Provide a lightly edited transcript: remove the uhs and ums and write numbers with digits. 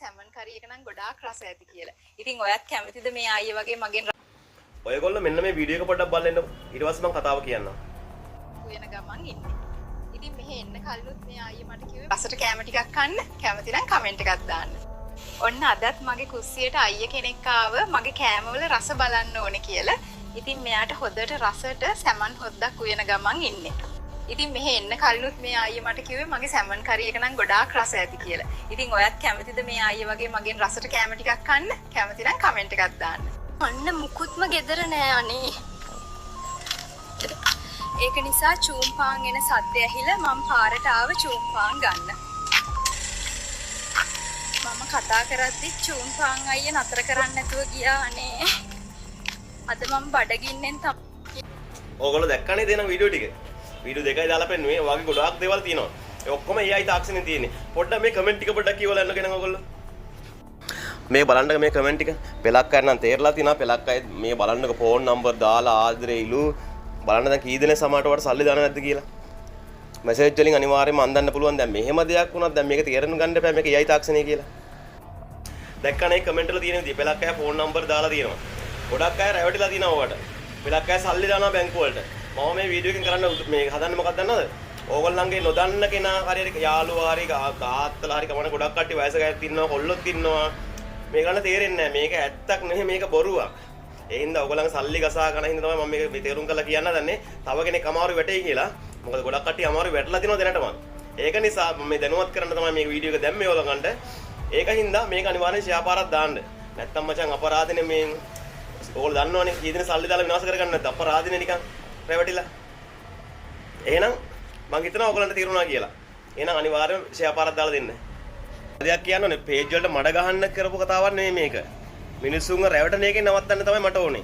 Salmon කරි එක නම් ගොඩාක් රස ඇති කියලා. ඉතින් ඔයත් කැමතිද මේ අයිය වගේ මගෙන් ඔයගොල්ලෝ මෙන්න මේ වීඩියෝ එක පොඩ්ඩක් බලන්න. ඊට පස්සේ මම කතාව කියන්නම්. උයන ගමන් ඉන්නේ. ඉතින් මෙහෙ එන්න කලිනුත් මේ අයිය මට කිව්වේ රසට කැම ටිකක් කන්න. කැමති නම් කමෙන්ට් එකක් දාන්න. ඔන්න අදත් මගේ කුස්සියට අයිය කෙනෙක් ආව මගේ කෑමවල රස බලන්න ඕනේ කියලා. ඉතින් මෙයාට හොදට රසට සැමන් හොද්දක් උයන ගමන් ඉන්නේ. ඉතින් මෙහෙ එන්න කලිනුත් මේ අයිය මට කිව්වේ මගේ සැමන් කරි එක නම් ගොඩාක් රස ඇති කියලා. ඉතින් ඔයත් කැමතිද මේ අයිය වගේ මගෙන් රසට කැම ටිකක් කන්න? කැමති නම් කමෙන්ට් එකක් දාන්න. අන්න මුකුත්ම ගෙදර නෑ අනේ. ඒක නිසා චූම්පාන් එන සද්ද ඇහිලා මම පාරට ආව චූම්පාන් ගන්න. මම කතා කරද්දි චූම්පාන් අයියා නතර කරන්න නැතුව ගියා අනේ. අද මම බඩගින්නෙන් තමයි. ඕගොල්ලෝ දැක්කනේ දෙන වීඩියෝ ටික. වීඩියෝ දෙකයි දාලා පෙන්නුවේ. ඔයගේ ගොඩාක් දේවල් තියෙනවා. ඒ ඔක්කොම AI තාක්ෂණේ තියෙන්නේ. පොඩ්ඩක් මේ කමෙන්ට් ටික පොඩ්ඩක් කියවලා යන්න කෙනා ඕගොල්ලෝ. මේ බලන්නක මේ කමෙන්ට් ටික. පෙලක් අය නම් තේරලා තියනවා. පෙලක් අය මේ බලන්නක ෆෝන් නම්බර් දාලා ආදරේ ඉලු බලන්න දැන් කී දෙනෙක් සමහරට වට සල්ලි දාන නැද්ද කියලා. මැසේජ් වලින් අනිවාර්යයෙන්ම අන්දන්න පුළුවන්. දැන් මෙහෙම දෙයක් වුණත් දැන් මේක තේරෙන්න ගන්න එපා මේක AI තාක්ෂණය කියලා. දැක්කනේ කමෙන්ට් වල තියෙන විදිහ පෙලක් අය ෆෝන් නම්බර් දාලා තියෙනවා. ගොඩක් අය රැවටිලා තිනවා ඔයාලට. පෙලක් අය සල්ලි දානවා බැංකුව වලට. මම මේ වීඩියෝ එකෙන් කරන්න මේ හදන්නේ මොකක්ද දන්නවද? ඕගොල්ලන්ගේ නොදන්න කෙනා හරියට යාළුවා හරි තාත්තලා හරි කමන ගොඩක් කට්ටිය වයසක අය ඉන්නවා කොල්ලොත් ඉන්නවා. මේක ගන්න තේරෙන්නේ නැහැ. මේක ඇත්තක් නෙමෙයි මේක බොරුවක්. ඒ හින්දා ඕගොල්ලන්ගේ සල්ලි ගසා ගන්න හින්දා තමයි මම මේක තේරුම් කරලා කියන්න හදන්නේ. තව කෙනෙක් අමාරු වැටෙයි කියලා. මොකද ගොඩක් කට්ටිය අමාරු වැටලා තිනවා දැනටම. ඒක නිසා මම මේ දැනුවත් කරන්න තමයි මේ වීඩියෝ එක දැම්මේ ඕගොල්ලන්ට. ඒක හින්දා මේක අනිවාර්යෙන් ෂෙයා පාරක් දාන්න. නැත්තම් මචං අපරාධනේ මේ ඕගොල්ලෝ දන්නවනේ කී දෙනෙක් සල්ලි දාලා විනාශ කරගන්න නැද්ද අපරාධනේ නිකන් රැවටිලා. එහෙනම් මම හිතනවා ඔයගොල්ලන්ට තේරුණා කියලා. එහෙනම් අනිවාර්යෙන් ෂෙයා පාරක් දාලා දෙන්න. දෙයක් කියන්න ඕනේ පේජ් වලට මඩ ගහන්න කරපු කතාවක් නෙමෙයි මේක. මිනිස්සුන්ව රැවටන එකෙන් නවත්තන්න තමයි මට ඕනේ.